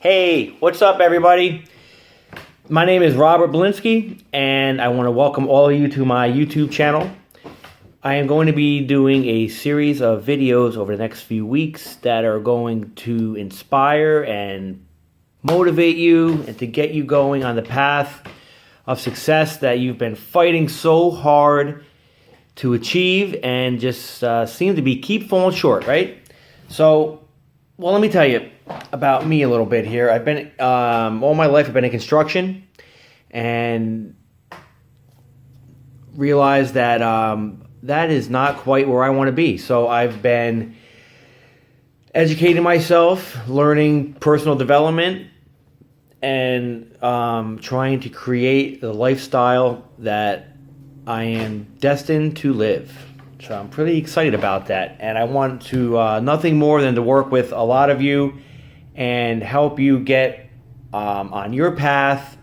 Hey, what's up, everybody? My name is Robert Belinsky, and I want to welcome all of you to my YouTube channel. I am going to be doing a series of videos over the next few weeks that are going to inspire and motivate you and to get you going on the path of success that you've been fighting so hard to achieve and just seem to keep falling short, right? So, well, let me tell you about me a little bit here. I've been, all my life I've been in construction and realized that that is not quite where I want to be. So I've been educating myself, learning personal development, and trying to create the lifestyle that I am destined to live. So I'm pretty excited about that, and I want to nothing more than to work with a lot of you and help you get on your path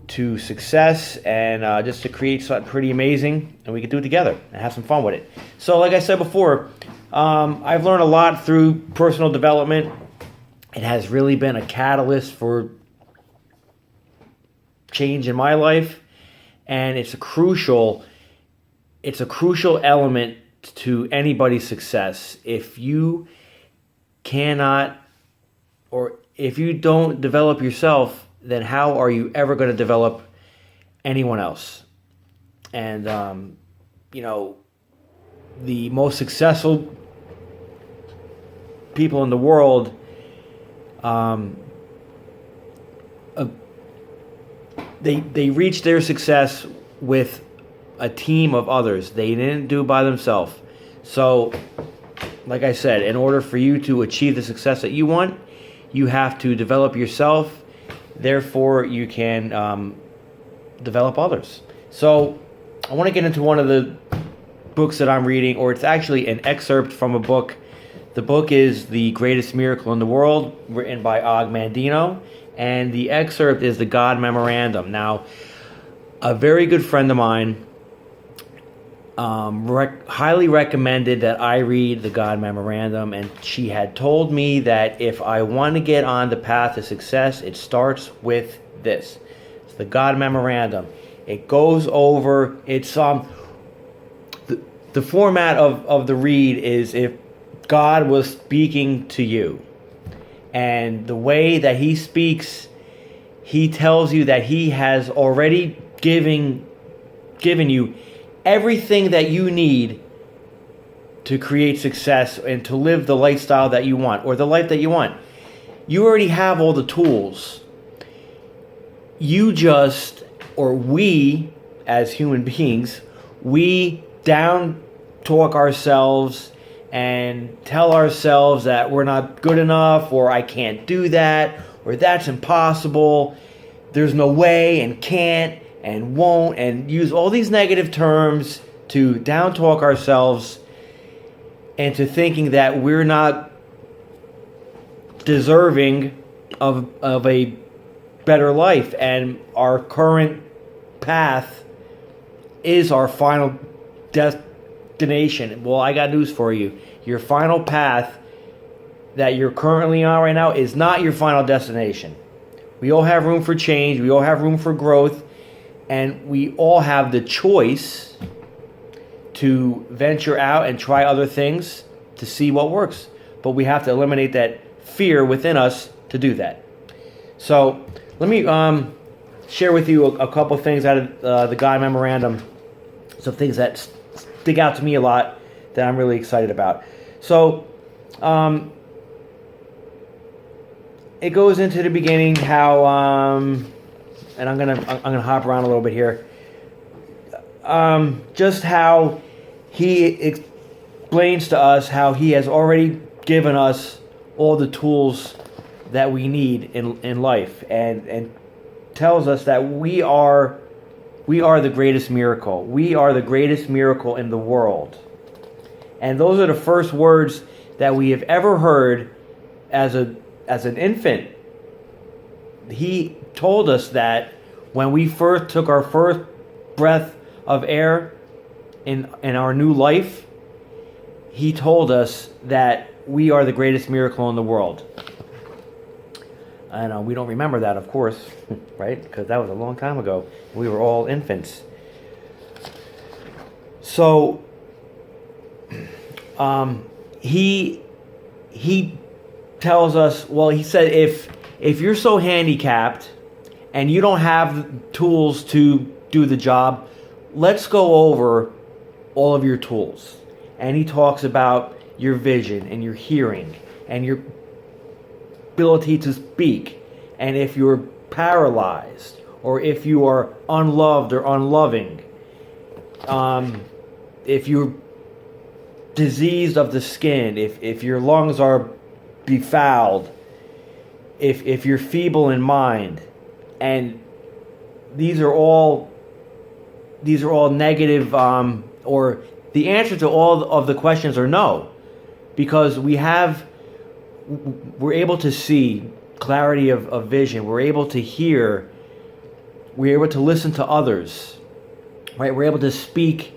to success and just to create something pretty amazing, and we can do it together and have some fun with it. So like I said before, I've learned a lot through personal development. It has really been a catalyst for change in my life, and it's a crucial element to anybody's success. If you cannot, or if you don't develop yourself, then how are you ever going to develop anyone else? And, the most successful people in the world, they reach their success with a team of others. They didn't do it by themselves. So, like I said, in order for you to achieve the success that you want, you have to develop yourself. Therefore, you can develop others. So, I want to get into one of the books that I'm reading, or it's actually an excerpt from a book. The book is The Greatest Miracle in the World, written by Og Mandino, and the excerpt is the God Memorandum. Now, a very good friend of mine highly recommended that I read the God Memorandum, and she had told me that if I want to get on the path to success, it starts with this. It's the God Memorandum. It goes over, it's the format of the read is if God was speaking to you. And the way that he speaks, he tells you that he has already given you everything that you need to create success and to live the lifestyle that you want, or the life that you want. You already have all the tools. You just, or we as human beings, we down talk ourselves and tell ourselves that we're not good enough, or I can't do that, or that's impossible, there's no way, and can't, and won't, and use all these negative terms to down talk ourselves and to thinking that we're not deserving of a better life, and our current path is our final destination. Well, I got news for you. Your final path that you're currently on right now is not your final destination. We all have room for change. We all have room for growth. And we all have the choice to venture out and try other things to see what works. But we have to eliminate that fear within us to do that. So let me share with you a couple things out of the God Memorandum. Some things that stick out to me a lot that I'm really excited about. So it goes into the beginning how and I'm gonna hop around a little bit here. Just how he explains to us how he has already given us all the tools that we need in life, and tells us that we are the greatest miracle. We are the greatest miracle in the world. And those are the first words that we have ever heard as an infant. He told us that when we first took our first breath of air in our new life, he told us that we are the greatest miracle in the world. And we don't remember that, of course, right? Because that was a long time ago. We were all infants. So he tells us, well, he said, if you're so handicapped and you don't have tools to do the job, let's go over all of your tools. And he talks about your vision and your hearing and your ability to speak. And if you're paralyzed or if you are unloved or unloving, if you're diseased of the skin, if your lungs are befouled, if you're feeble in mind, and these are all negative, or the answer to all of the questions are no, because we're able to see clarity of vision, we're able to hear, we're able to listen to others, right? We're able to speak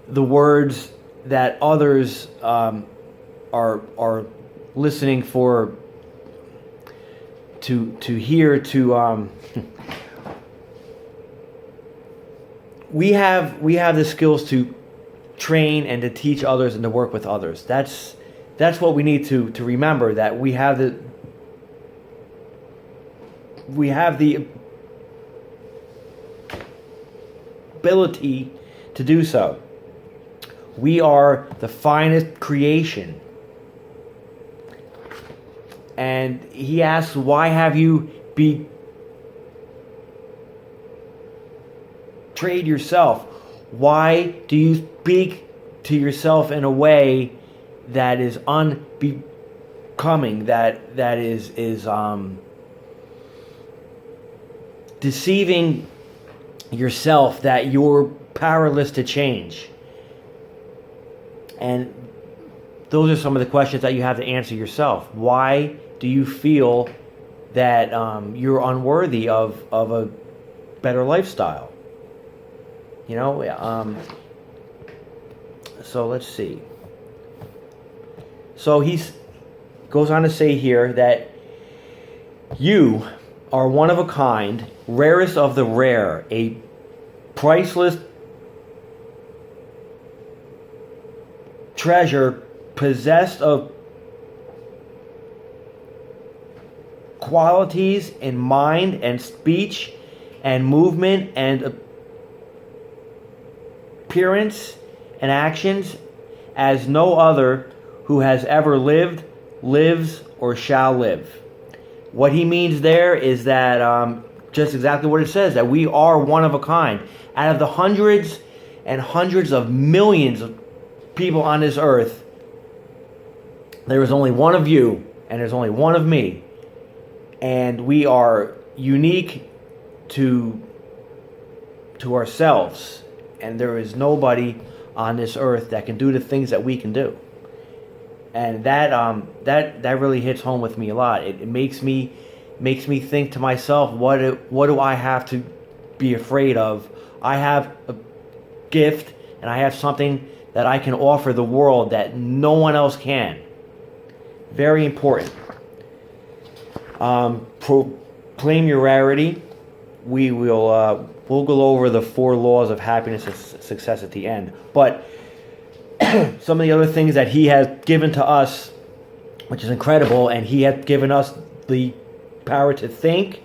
the words that others are listening for to hear. We have the skills to train and to teach others and to work with others. That's what we need to remember, that we have the ability to do so. We are the finest creation. And he asks, why have you betrayed yourself? Why do you speak to yourself in a way that is unbecoming, that is deceiving yourself, that you're powerless to change? And those are some of the questions that you have to answer yourself. Why do you feel that you're unworthy of a better lifestyle? You know, so let's see. So he goes on to say here that you are one of a kind, rarest of the rare, a priceless treasure possessed of qualities in mind and speech and movement and appearance and actions as no other who has ever lived, lives, or shall live. What he means there is that just exactly what it says, that we are one of a kind. Out of the hundreds and hundreds of millions of people on this earth, there is only one of you and there's only one of me, and we are unique to ourselves, and there is nobody on this earth that can do the things that we can do. And that really hits home with me a lot. It makes me think to myself, what do I have to be afraid of? I have a gift and I have something that I can offer the world that no one else can. Very important. Proclaim your rarity. We'll go over the 4 laws of happiness and success at the end. But some of the other things that he has given to us, which is incredible, and he has given us the power to think,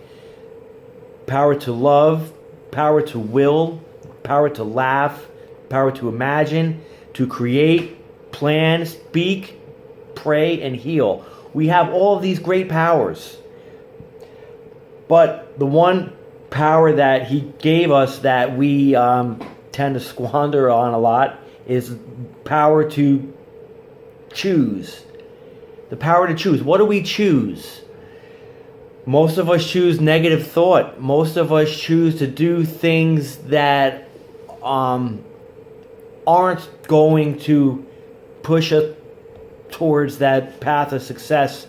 power to love, power to will, power to laugh, power to imagine, to create, plan, speak, pray, and heal. We have all of these great powers. But the one power that he gave us that we tend to squander on a lot is power to choose. The power to choose. What do we choose? Most of us choose negative thought. Most of us choose to do things that aren't going to push us towards that path of success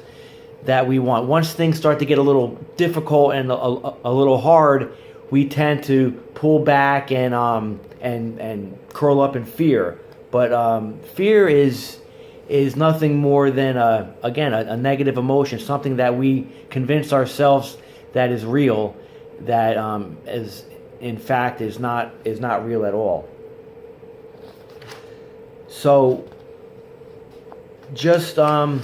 that we want. Once things start to get a little difficult and a little hard, we tend to pull back and curl up in fear. But fear is is nothing more than a negative emotion, something that we convince ourselves that is real, that is in fact is not real at all. So just I'm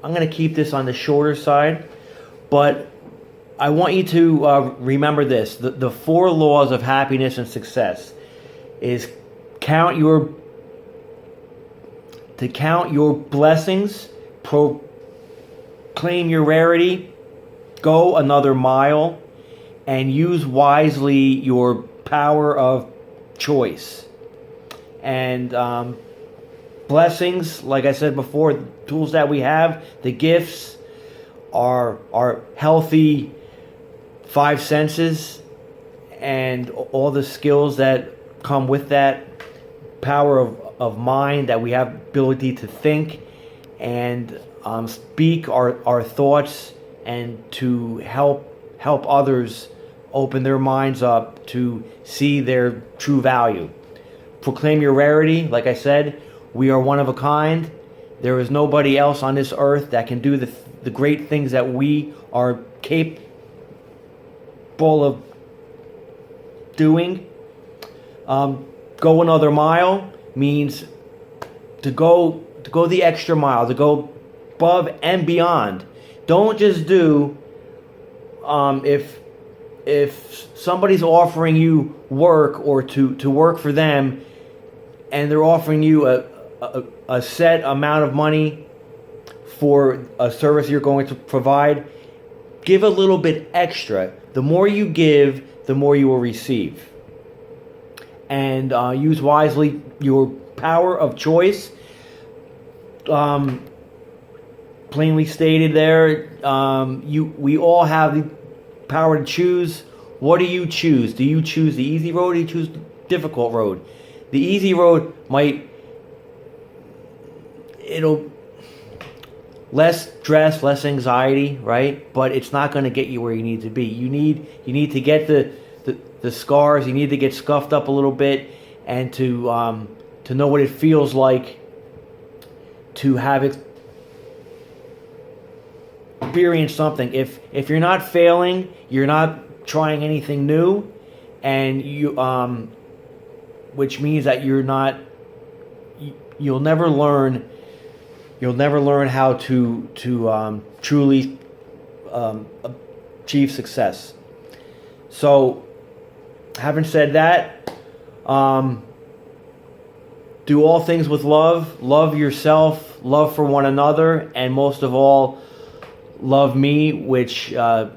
going to keep this on the shorter side, but I want you to remember this: the 4 laws of happiness and success is count your blessings, proclaim your rarity, go another mile, and use wisely your power of choice. And blessings, like I said before, the tools that we have, the gifts, are healthy 5 senses, and all the skills that come with that, power of mind, that we have ability to think and speak our thoughts, and to help others open their minds up to see their true value. Proclaim your rarity. Like I said, we are one of a kind. There is nobody else on this earth that can do the great things that we are capable of doing. Go another mile means to go the extra mile, to go above and beyond. Don't just do if somebody's offering you work, or to work for them, and they're offering you a set amount of money for a service you're going to provide, give a little bit extra. The more you give, the more you will receive. And use wisely your power of choice. Plainly stated there, we all have the power to choose. What do you choose? Do you choose the easy road, or do you choose the difficult road? The easy road it'll less stress, less anxiety, right? But it's not going to get you where you need to be. You need to get the scars. You need to get scuffed up a little bit, and to know what it feels like to have experienced something. If you're not failing, you're not trying anything new, and you which means that you'll never learn how to truly achieve success. So, having said that, do all things with love. Love yourself, love for one another, and most of all, love me, which love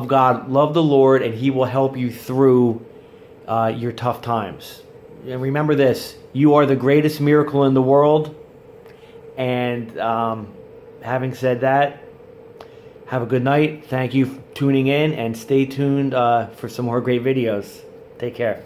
God, love the Lord, and He will help you through your tough times. And remember this: you are the greatest miracle in the world. And having said that, have a good night. Thank you for tuning in, and stay tuned for some more great videos. Take care.